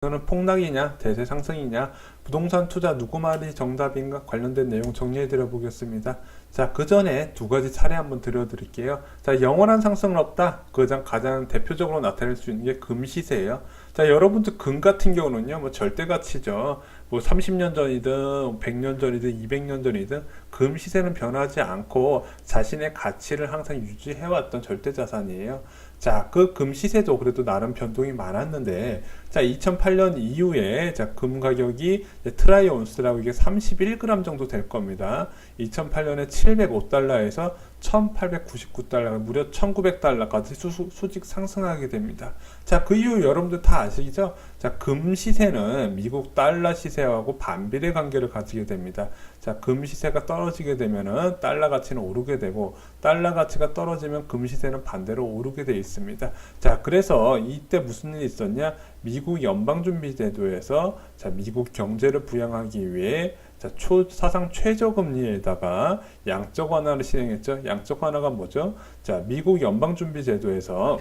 이거는 폭락이냐, 대세 상승이냐, 부동산 투자 누구 말이 정답인가 관련된 내용 정리해 드려 보겠습니다. 자, 그 전에 두 가지 사례 한번 들려 드릴게요. 자, 영원한 상승은 없다. 가장 대표적으로 나타낼 수 있는 게 금 시세예요. 자, 여러분들 금 같은 경우는요, 뭐 절대 가치죠. 뭐 30년 전이든 100년 전이든 200년 전이든 금 시세는 변하지 않고 자신의 가치를 항상 유지해 왔던 절대 자산이에요. 자, 그 금 시세도 그래도 나름 변동이 많았는데, 자, 2008년 이후에, 자, 금 가격이 트라이 온스라고 이게 31g 정도 될 겁니다. 2008년에 705달러에서 1899달러, 무려 1900달러까지 수직 상승하게 됩니다. 자, 그 이후 여러분들 다 아시죠? 자, 금 시세는 미국 달러 시세하고 반비례 관계를 가지게 됩니다. 자, 금 시세가 떨어지게 되면은 달러 가치는 오르게 되고, 달러 가치가 떨어지면 금 시세는 반대로 오르게 되어 있습니다. 자, 그래서 이때 무슨 일이 있었냐? 미국 연방준비제도에서 자, 미국 경제를 부양하기 위해 자, 사상 최저금리에다가 양적 완화를 시행했죠. 양적 완화가 뭐죠? 자, 미국 연방준비제도에서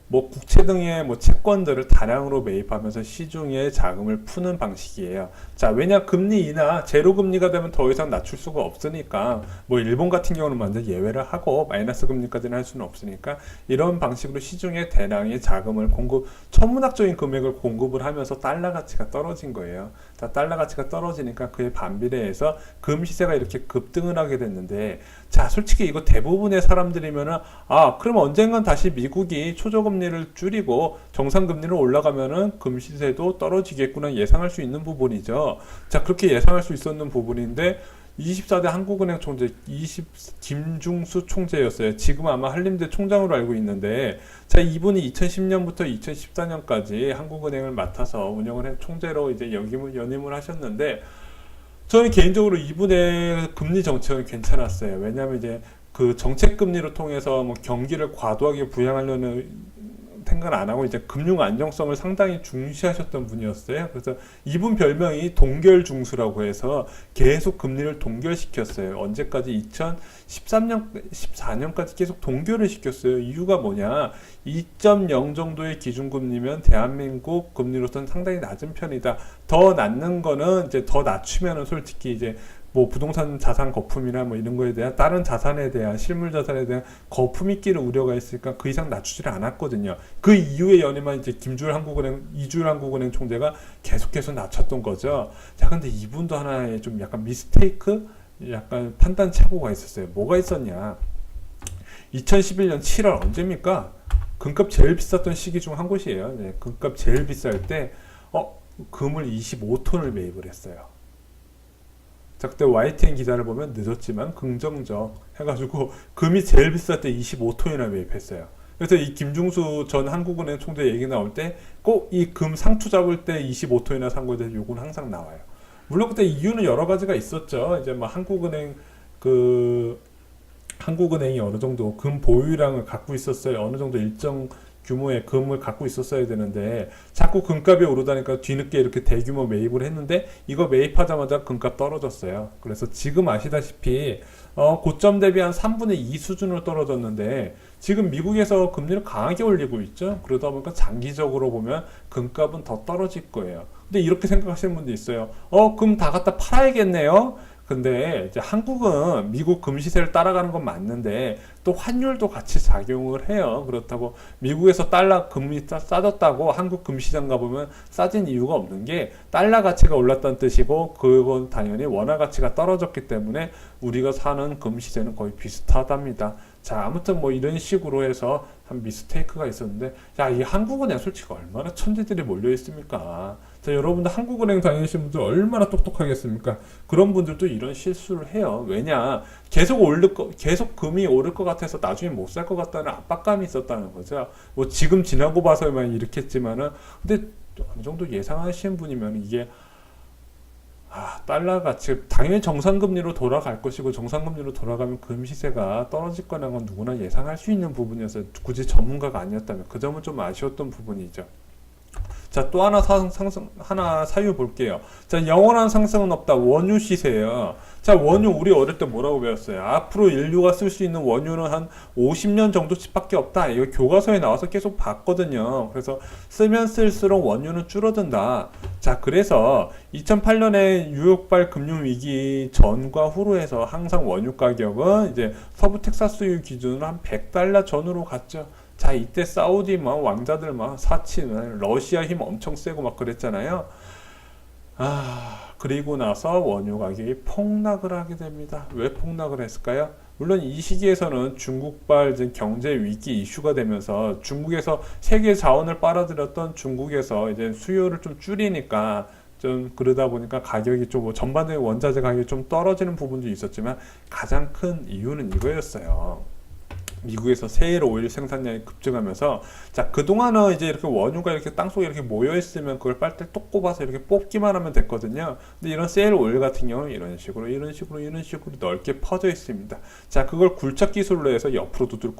뭐 국채 등의 뭐 채권들을 다량으로 매입하면서 시중에 자금을 푸는 방식이에요. 자, 왜냐 금리 인하, 제로 금리가 되면 더 이상 낮출 수가 없으니까 뭐 일본 같은 경우는 완전 예외를 하고 마이너스 금리까지는 할 수는 없으니까 이런 방식으로 시중에 대량의 자금을 천문학적인 금액을 공급을 하면서 달러 가치가 떨어진 거예요. 자, 달러 가치가 떨어지니까 그에 반비례해서 금 시세가 이렇게 급등을 하게 됐는데, 자, 솔직히 이거 대부분의 사람들이면은 그럼 언젠간 다시 미국이 초저금리를 줄이고 정상금리로 올라가면은 금 시세도 떨어지겠구나 예상할 수 있는 부분이죠. 자, 그렇게 예상할 수 있었는 부분인데 24대 한국은행 총재 김중수 총재였어요. 지금 아마 한림대 총장으로 알고 있는데, 자, 이분이 2010년부터 2014년까지 한국은행을 맡아서 운영을 해 총재로 이제 연임을 하셨는데, 저는 개인적으로 이분의 금리 정책은 괜찮았어요. 왜냐하면 이제 그 정책 금리를 통해서 뭐 경기를 과도하게 부양하려는 생각 안 하고 이제 금융 안정성을 상당히 중시하셨던 분이었어요. 그래서 이분 별명이 동결중수라고 해서 계속 금리를 동결시켰어요. 언제까지? 2013년, 14년까지 계속 동결을 시켰어요. 이유가 뭐냐? 2.0 정도의 기준금리면 대한민국 금리로서는 상당히 낮은 편이다. 더 낮는 거는 이제 더 낮추면은 솔직히 이제 뭐 부동산 자산 거품이나 뭐 이런 거에 대한 다른 자산에 대한 실물 자산에 대한 거품이 끼를 우려가 있으니까 그 이상 낮추지를 않았거든요. 그 이후에 연임한 이제 이주일 한국은행 총재가 계속해서 낮췄던 거죠. 자, 근데 이분도 하나의 좀 약간 미스테이크, 약간 판단 착오가 있었어요. 뭐가 있었냐? 2011년 7월 언제입니까? 금값 제일 비쌌던 시기 중 한 곳이에요. 네, 금값 제일 비쌀 때 금을 25톤을 매입을 했어요. 자, 그때 YTN 기사를 보면 늦었지만 긍정적 해가지고 금이 제일 비쌀 때 25톤이나 매입했어요. 그래서 이 김중수 전 한국은행 총재 얘기 나올 때 꼭 이 금 상투 잡을 때 25톤이나 산 거에 대해서 요구는 항상 나와요. 물론 그때 이유는 여러 가지가 있었죠. 이제 뭐 한국은행이 어느 정도 금 보유량을 갖고 있었어요. 어느 정도 일정 규모의 금을 갖고 있었어야 되는데 자꾸 금값이 오르다니까 뒤늦게 이렇게 대규모 매입을 했는데 이거 매입하자마자 금값 떨어졌어요. 그래서 지금 아시다시피 고점 대비 한 3분의 2 수준으로 떨어졌는데 지금 미국에서 금리를 강하게 올리고 있죠. 그러다 보니까 장기적으로 보면 금값은 더 떨어질 거예요. 근데 이렇게 생각하시는 분도 있어요. 금 다 갖다 팔아야겠네요. 근데 이제 한국은 미국 금 시세를 따라가는 건 맞는데 또 환율도 같이 작용을 해요. 그렇다고 미국에서 달러 금리 싸졌다고 한국 금 시장 가보면 싸진 이유가 없는 게 달러 가치가 올랐다는 뜻이고 그건 당연히 원화 가치가 떨어졌기 때문에 우리가 사는 금 시세는 거의 비슷하답니다. 자, 아무튼 뭐 이런 식으로 해서 한 미스테이크가 있었는데, 야, 이 한국은행 솔직히 얼마나 천재들이 몰려 있습니까? 자, 여러분들 한국은행 다니시는 분들 얼마나 똑똑하겠습니까? 그런 분들도 이런 실수를 해요. 왜냐? 계속 금이 오를 것 같아서 나중에 못 살 것 같다는 압박감이 있었다는 거죠. 뭐 지금 지나고 봐서만 이렇게 했지만은, 근데 어느 정도 예상하시는 분이면 이게 달러 가치 당연히 정상금리로 돌아갈 것이고 정상금리로 돌아가면 금 시세가 떨어질 거라는 건 누구나 예상할 수 있는 부분이어서 굳이 전문가가 아니었다면 그 점은 좀 아쉬웠던 부분이죠. 자, 또 하나 하나 사유 볼게요. 자, 영원한 상승은 없다. 원유 시세예요. 자, 원유 우리 어릴 때 뭐라고 배웠어요? 앞으로 인류가 쓸 수 있는 원유는 한 50년 정도씩밖에 없다. 이거 교과서에 나와서 계속 봤거든요. 그래서 쓰면 쓸수록 원유는 줄어든다. 자, 그래서 2008년에 뉴욕발 금융위기 전과 후로 해서 항상 원유 가격은 이제 서부 텍사스유 기준으로 한 $100 전후로 갔죠. 자, 이때 사우디 막 왕자들 막 사치는 러시아 힘 엄청 세고 막 그랬잖아요. 그리고 나서 원유 가격이 폭락을 하게 됩니다. 왜 폭락을 했을까요? 물론 이 시기에서는 중국발 경제 위기 이슈가 되면서 중국에서 세계 자원을 빨아들였던 중국에서 이제 수요를 좀 줄이니까 좀 그러다 보니까 가격이 좀 전반적인 원자재 가격이 좀 떨어지는 부분도 있었지만 가장 큰 이유는 이거였어요. 미국에서 세일 오일 생산량이 급증하면서 자, 그동안은 이제 이렇게 원유가 이렇게 땅속에 이렇게 모여 있으면 그걸 빨대를 똑 꼽아서 이렇게 뽑기만 하면 됐거든요. 근데 이런 세일 오일 같은 경우는 이런 식으로 넓게 퍼져 있습니다. 자, 그걸 굴착 기술로 해서 옆으로도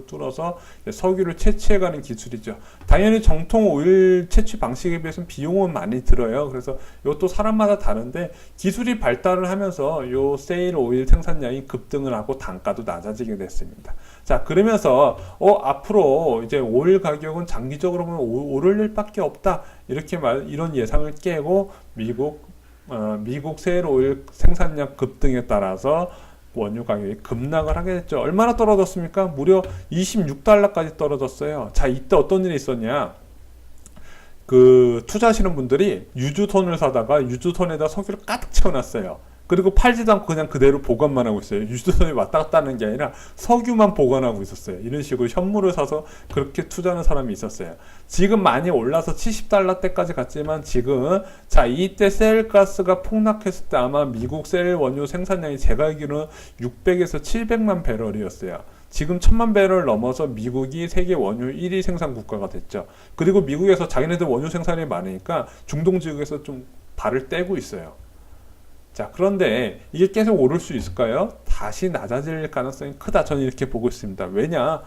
뚫어서 석유를 채취해가는 기술이죠. 당연히 정통 오일 채취 방식에 비해서는 비용은 많이 들어요. 그래서 이것도 사람마다 다른데 기술이 발달을 하면서 요 세일 오일 생산량이 급등을 하고 단가도 낮아지게 됐습니다. 자, 그러면서 앞으로 이제 오일 가격은 장기적으로 보면 오를 일밖에 없다. 이런 예상을 깨고 미국 세일 오일 생산량 급등에 따라서 원유 가격이 급락을 하게 됐죠. 얼마나 떨어졌습니까? 무려 $26까지 떨어졌어요. 자, 이때 어떤 일이 있었냐? 그 투자하시는 분들이 유주톤을 사다가 유주톤에다 석유를 가득 채워놨어요. 그리고 팔지도 않고 그냥 그대로 보관만 하고 있어요. 유주선이 왔다 갔다 하는 게 아니라 석유만 보관하고 있었어요. 이런 식으로 현물을 사서 그렇게 투자하는 사람이 있었어요. 지금 많이 올라서 $70대까지 갔지만 지금 자, 이때 셀가스가 폭락했을 때 아마 미국 셀 원유 생산량이 제가 알기로는 600에서 700만 배럴이었어요. 지금 1000만 배럴 넘어서 미국이 세계 원유 1위 생산 국가가 됐죠. 그리고 미국에서 자기네들 원유 생산이 많으니까 중동 지역에서 좀 발을 떼고 있어요. 자, 그런데 이게 계속 오를 수 있을까요? 다시 낮아질 가능성이 크다. 저는 이렇게 보고 있습니다. 왜냐?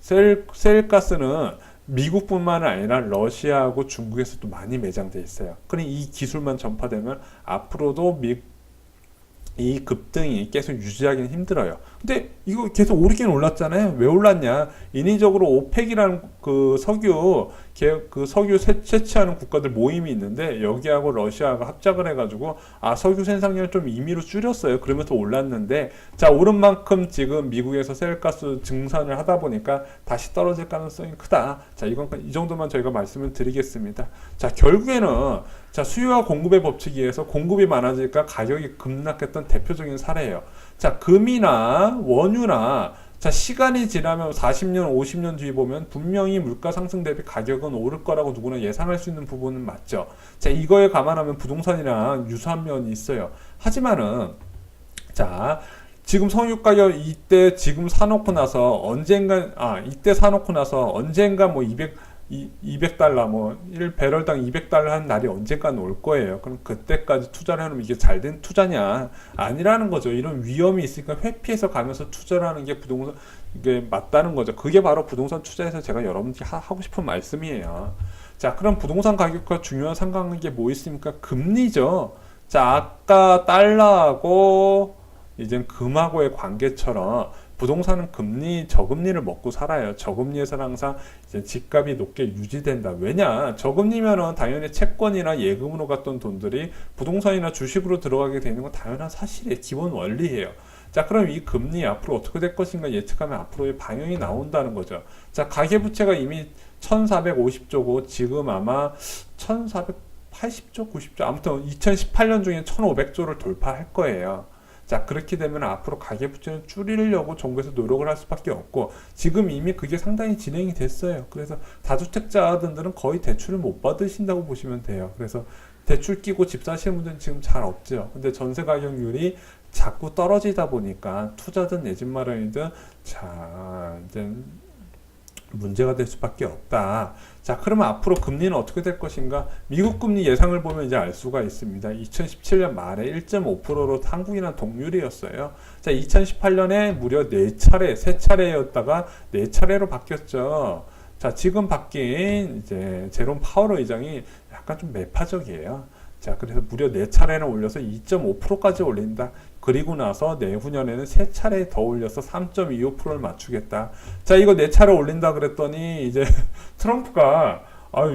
셀가스는 미국뿐만 아니라 러시아하고 중국에서도 많이 매장돼 있어요. 그럼 이 기술만 전파되면 앞으로도 이 급등이 계속 유지하기는 힘들어요. 근데 이거 계속 오르긴 올랐잖아요. 왜 올랐냐? 인위적으로 오펙이라는 그 석유 채취하는 국가들 모임이 있는데 여기하고 러시아가 합작을 해가지고 석유 생산량을 좀 임의로 줄였어요. 그러면서 올랐는데 자, 오른 만큼 지금 미국에서 셀가스 증산을 하다 보니까 다시 떨어질 가능성이 크다. 자, 이 정도만 저희가 말씀을 드리겠습니다. 자, 결국에는 자, 수요와 공급의 법칙에 의해서 공급이 많아지니까 가격이 급락했던 대표적인 사례예요. 자, 금이나 원유나 자, 시간이 지나면 40년, 50년 뒤에 보면 분명히 물가 상승 대비 가격은 오를 거라고 누구나 예상할 수 있는 부분은 맞죠. 자, 이거에 감안하면 부동산이랑 유사한 면이 있어요. 하지만은 자, 지금 석유 가격 이때 지금 사놓고 나서 언젠가 뭐 200달러 뭐 1배럴당 $200 하는 날이 언젠가는 올 거예요. 그럼 그때까지 투자를 해놓으면 이게 잘된 투자냐? 아니라는 거죠. 이런 위험이 있으니까 회피해서 가면서 투자를 하는 게 부동산 이게 맞다는 거죠. 그게 바로 부동산 투자에서 제가 여러분들께 하고 싶은 말씀이에요. 자, 그럼 부동산 가격과 중요한 상관관계 뭐 있습니까? 금리죠. 자, 아까 달러하고 이제 금하고의 관계처럼 부동산은 저금리를 먹고 살아요. 저금리에서는 항상 이제 집값이 높게 유지된다. 왜냐? 저금리면은 당연히 채권이나 예금으로 갔던 돈들이 부동산이나 주식으로 들어가게 되는 건 당연한 사실이에요. 기본 원리예요. 자, 그럼 이 금리 앞으로 어떻게 될 것인가 예측하면 앞으로의 방향이 나온다는 거죠. 자, 가계부채가 이미 1450조고 지금 아마 1480조, 90조, 아무튼 2018년 중에 1500조를 돌파할 거예요. 자, 그렇게 되면 앞으로 가계부채는 줄이려고 정부에서 노력을 할 수밖에 없고 지금 이미 그게 상당히 진행이 됐어요. 그래서 다주택자분들은 거의 대출을 못 받으신다고 보시면 돼요. 그래서 대출 끼고 집 사시는 분들은 지금 잘 없죠. 근데 전세 가격률이 자꾸 떨어지다 보니까 투자든 내 집 마련이든 자, 이제 문제가 될 수밖에 없다. 자, 그러면 앞으로 금리는 어떻게 될 것인가? 미국 금리 예상을 보면 이제 알 수가 있습니다. 2017년 말에 1.5%로 한국이랑 동률이었어요. 자, 2018년에 무려 3차례였다가 4차례로 바뀌었죠. 자, 지금 바뀐 이제 제롬 파월 의장이 약간 좀 매파적이에요. 자, 그래서 무려 4차례나 올려서 2.5%까지 올린다. 그리고 나서 내후년에는 3차례 더 올려서 3.25%를 맞추겠다. 자, 이거 4차례 올린다 그랬더니 이제 트럼프가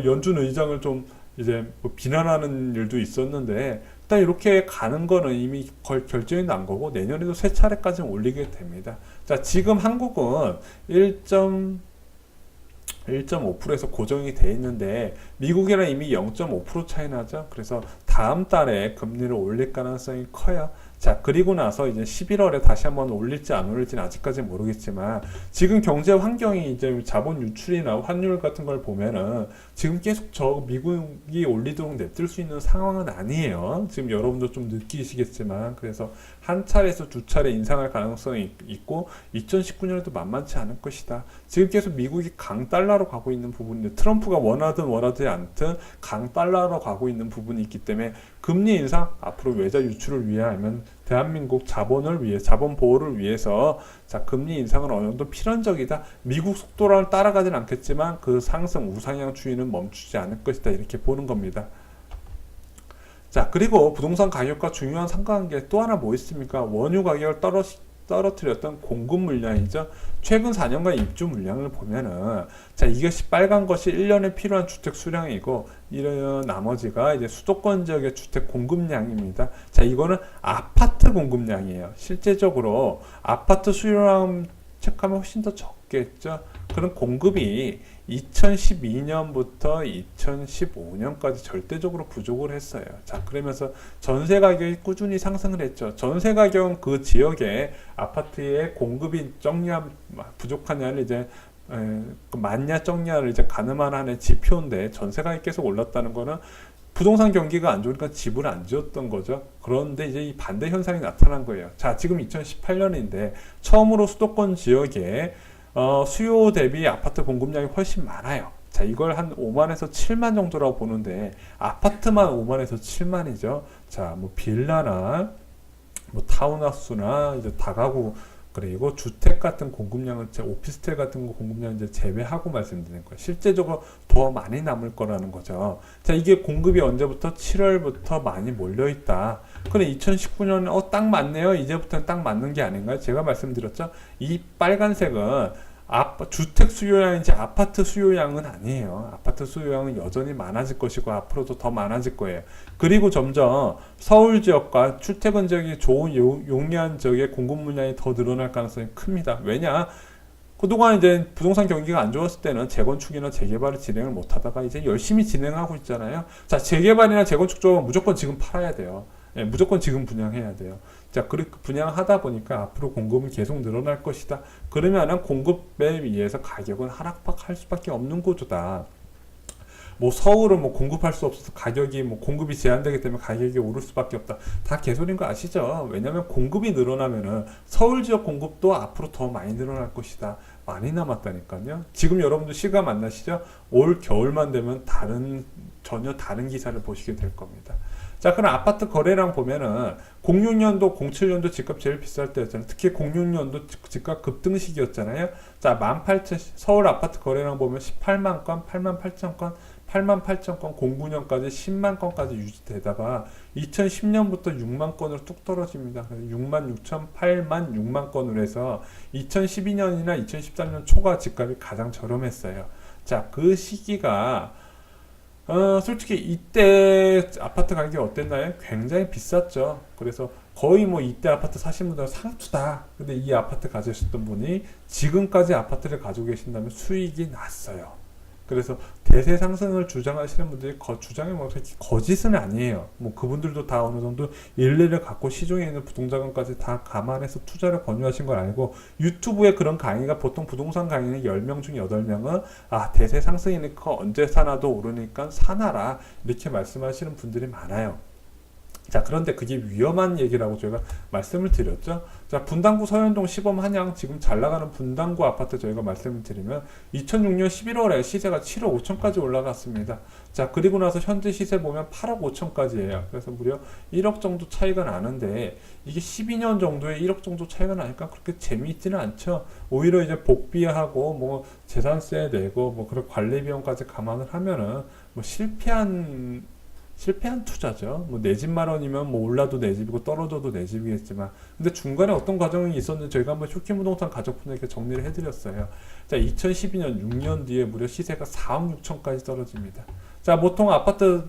연준 의장을 좀 이제 뭐 비난하는 일도 있었는데 일단 이렇게 가는 거는 이미 결정이 난 거고 내년에도 3차례까지 올리게 됩니다. 자, 지금 한국은 1.5%에서 고정이 돼 있는데 미국이랑 이미 0.5% 차이 나죠. 그래서 다음 달에 금리를 올릴 가능성이 커요. 자, 그리고 나서 이제 11월에 다시 한번 올릴지 안 올릴지는 아직까지 모르겠지만 지금 경제 환경이 이제 자본 유출이나 환율 같은 걸 보면은 지금 계속 저 미국이 올리도록 냅둘 수 있는 상황은 아니에요. 지금 여러분도 좀 느끼시겠지만 그래서 한 차례에서 두 차례 인상할 가능성이 있고 2019년에도 만만치 않을 것이다. 지금 계속 미국이 강달러로 가고 있는 부분인데 트럼프가 원하든 원하지 않든 강달러로 가고 있는 부분이 있기 때문에 금리 인상 앞으로 외자 유출을 위하면 대한민국 자본을 위해 자본 보호를 위해서 자 금리 인상은 어느 정도 필연적이다. 미국 속도를 따라가진 않겠지만 그 상승 우상향 추이는 멈추지 않을 것이다. 이렇게 보는 겁니다. 자, 그리고 부동산 가격과 중요한 상관관계 또 하나 뭐 있습니까? 원유 가격을 떨어뜨렸던 공급 물량이죠. 최근 4년간 입주 물량을 보면은 자 이것이 빨간 것이 1년에 필요한 주택 수량이고 이런 나머지가 이제 수도권 지역의 주택 공급량입니다. 자 이거는 아파트 공급량이에요. 실제적으로 아파트 수요량 체크하면 훨씬 더 적겠죠. 그런 공급이 2012년부터 2015년까지 절대적으로 부족을 했어요. 자, 그러면서 전세 가격이 꾸준히 상승을 했죠. 전세 가격은 그 지역에 아파트의 공급이 적냐 부족하냐를 이제 많냐 적냐를 이제 가늠하는 지표인데 전세 가격이 계속 올랐다는 거는 부동산 경기가 안 좋으니까 집을 안 지었던 거죠. 그런데 이제 이 반대 현상이 나타난 거예요. 자, 지금 2018년인데 처음으로 수도권 지역에 수요 대비 아파트 공급량이 훨씬 많아요. 자, 이걸 한 5만에서 7만 정도라고 보는데 아파트만 5만에서 7만이죠. 자, 뭐 빌라나 뭐 타운하우스나 이제 다가구 그리고 주택 같은 공급량은 오피스텔 같은 거 공급량 이제 제외하고 말씀드리는 거예요. 실제적으로 더 많이 남을 거라는 거죠. 자, 이게 공급이 언제부터 7월부터 많이 몰려 있다. 근데 2019년에 딱 맞네요. 이제부터는 딱 맞는 게 아닌가요? 제가 말씀드렸죠. 이 빨간색은 주택 수요량인지 아파트 수요량은 아니에요. 아파트 수요량은 여전히 많아질 것이고 앞으로도 더 많아질 거예요. 그리고 점점 서울 지역과 출퇴근 지역이 좋은 용이한 지역의 공급 물량이 더 늘어날 가능성이 큽니다. 왜냐? 그동안 이제 부동산 경기가 안 좋았을 때는 재건축이나 재개발을 진행을 못 하다가 이제 열심히 진행하고 있잖아요. 자, 재개발이나 재건축 쪽은 무조건 지금 팔아야 돼요. 예, 무조건 지금 분양해야 돼요. 자, 그렇게 분양하다 보니까 앞으로 공급은 계속 늘어날 것이다. 그러면은 공급에 의해서 가격은 하락할 수밖에 없는 구조다. 뭐 서울은 뭐 공급할 수 없어서 가격이 뭐 공급이 제한되기 때문에 가격이 오를 수밖에 없다. 다 개소리인 거 아시죠? 왜냐면 공급이 늘어나면은 서울 지역 공급도 앞으로 더 많이 늘어날 것이다. 많이 남았다니까요. 지금 여러분들 시간 만나시죠? 올 겨울만 되면 전혀 다른 기사를 보시게 될 겁니다. 자, 그럼 아파트 거래량 보면은 06년도, 07년도 집값 제일 비쌀 때였잖아요. 특히 06년도 집값 급등 시기였잖아요. 자, 18,000 서울 아파트 거래량 보면 18만 건, 8만 8천 건, 8만 8천 건, 09년까지 10만 건까지 유지되다가 2010년부터 6만 건으로 뚝 떨어집니다. 6만 6천, 8만 6만 건으로 해서 2012년이나 2013년 초가 집값이 가장 저렴했어요. 자, 그 시기가 솔직히 이때 아파트 가격이 어땠나요? 굉장히 비쌌죠. 그래서 거의 뭐 이때 아파트 사신 분들은 상투다. 근데 이 아파트 가지셨던 분이 지금까지 아파트를 가지고 계신다면 수익이 났어요. 그래서 대세 상승을 주장하시는 분들이 주장이 뭐 거짓은 아니에요. 뭐 그분들도 다 어느 정도 일리를 갖고 시중에 있는 부동자금까지 다 감안해서 투자를 권유하신 걸 알고 유튜브에 그런 강의가 보통 부동산 강의는 10명 중 8명은 대세 상승이니까 언제 사나도 오르니까 사놔라 이렇게 말씀하시는 분들이 많아요. 자, 그런데 그게 위험한 얘기라고 저희가 말씀을 드렸죠. 자, 분당구 서현동 시범 한양 지금 잘 나가는 분당구 아파트 저희가 말씀을 드리면 2006년 11월에 시세가 7억 5천까지 올라갔습니다. 자, 그리고 나서 현재 시세 보면 8억 5천까지예요. 그래서 무려 1억 정도 차이가 나는데 이게 12년 정도에 1억 정도 차이가 나니까 그렇게 재미있지는 않죠. 오히려 이제 복비하고 뭐 재산세 내고 뭐 그런 관리 비용까지 감안을 하면은 뭐 실패한 투자죠. 뭐 내 집만 원이면 뭐 올라도 내 집이고 떨어져도 내 집이겠지만, 근데 중간에 어떤 과정이 있었는지 저희가 한번 쇼킹부동산 가족분에게 정리를 해드렸어요. 자, 2012년 6년 뒤에 무려 시세가 4억 6천까지 떨어집니다. 자, 보통 아파트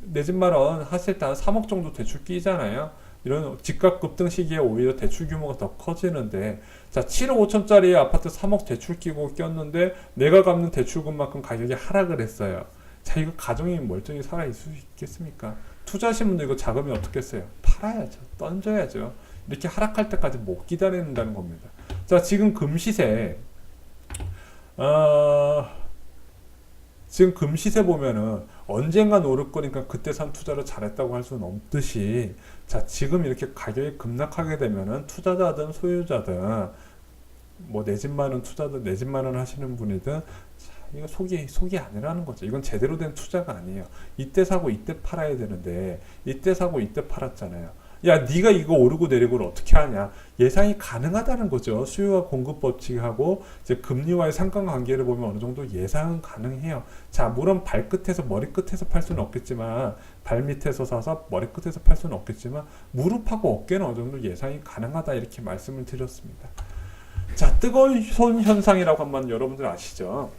내 집만 원 하실 때 한 3억 정도 대출 끼잖아요. 이런 집값 급등 시기에 오히려 대출 규모가 더 커지는데, 자, 7억 5천짜리 아파트 3억 대출 끼고 꼈는데 내가 갚는 대출금만큼 가격이 하락을 했어요. 자, 이거 가정이 멀쩡히 살아있을 수 있겠습니까? 투자하신 분들 이거 자금이 어떻겠어요? 팔아야죠. 던져야죠. 이렇게 하락할 때까지 못 기다린다는 겁니다. 자, 지금 금시세, 지금 금시세 보면은 언젠간 오를 거니까 그때 산 투자를 잘했다고 할 수는 없듯이, 자, 지금 이렇게 가격이 급락하게 되면은 투자자든 소유자든 뭐 내 집만 원 투자든 내 집만 원 하시는 분이든, 이거 속이 아니라는 거죠. 이건 제대로 된 투자가 아니에요. 이때 사고 이때 팔아야 되는데 이때 사고 이때 팔았잖아요. 야, 네가 이거 오르고 내리고를 어떻게 하냐? 예상이 가능하다는 거죠. 수요와 공급 법칙하고 이제 금리와의 상관관계를 보면 어느 정도 예상은 가능해요. 자, 물론 발끝에서 머리끝에서 팔 수는 없겠지만, 발밑에서 사서 머리끝에서 팔 수는 없겠지만 무릎하고 어깨는 어느 정도 예상이 가능하다, 이렇게 말씀을 드렸습니다. 자, 뜨거운 손 현상이라고 한번 여러분들 아시죠?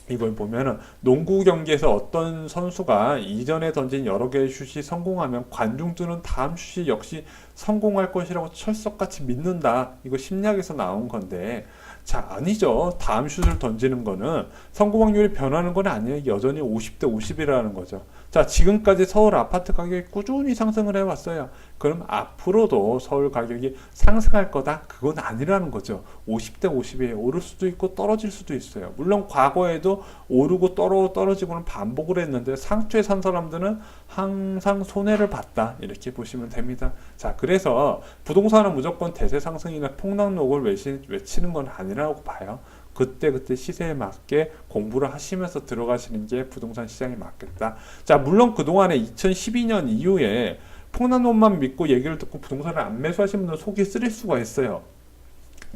이걸 보면은 농구 경기에서 어떤 선수가 이전에 던진 여러 개의 슛이 성공하면 관중들은 다음 슛이 역시 성공할 것이라고 철석같이 믿는다. 이거 심리학에서 나온 건데, 자, 아니죠. 다음 슛을 던지는 거는 성공 확률이 변하는 건 아니에요. 여전히 50대 50이라는 거죠. 자, 지금까지 서울 아파트 가격이 꾸준히 상승을 해왔어요. 그럼 앞으로도 서울 가격이 상승할 거다? 그건 아니라는 거죠. 50대 50이에요. 오를 수도 있고 떨어질 수도 있어요. 물론 과거에도 오르고 떨어지고는 반복을 했는데 상투에 산 사람들은 항상 손해를 봤다, 이렇게 보시면 됩니다. 자, 그래서 부동산은 무조건 대세 상승이나 폭락록을 외치는 건 아니라고 봐요. 그때 시세에 맞게 공부를 하시면서 들어가시는 게 부동산 시장이 맞겠다. 자, 물론 그동안에 2012년 이후에 폭락론만 믿고 얘기를 듣고 부동산을 안 매수하신 분들은 속이 쓰릴 수가 있어요.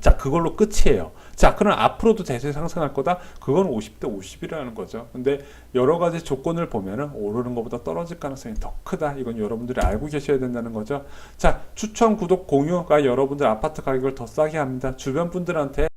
자, 그걸로 끝이에요. 자, 그럼 앞으로도 대세 상승할 거다? 그건 50대 50이라는 거죠. 근데 여러 가지 조건을 보면은 오르는 것보다 떨어질 가능성이 더 크다. 이건 여러분들이 알고 계셔야 된다는 거죠. 자, 추천, 구독, 공유가 여러분들 아파트 가격을 더 싸게 합니다. 주변 분들한테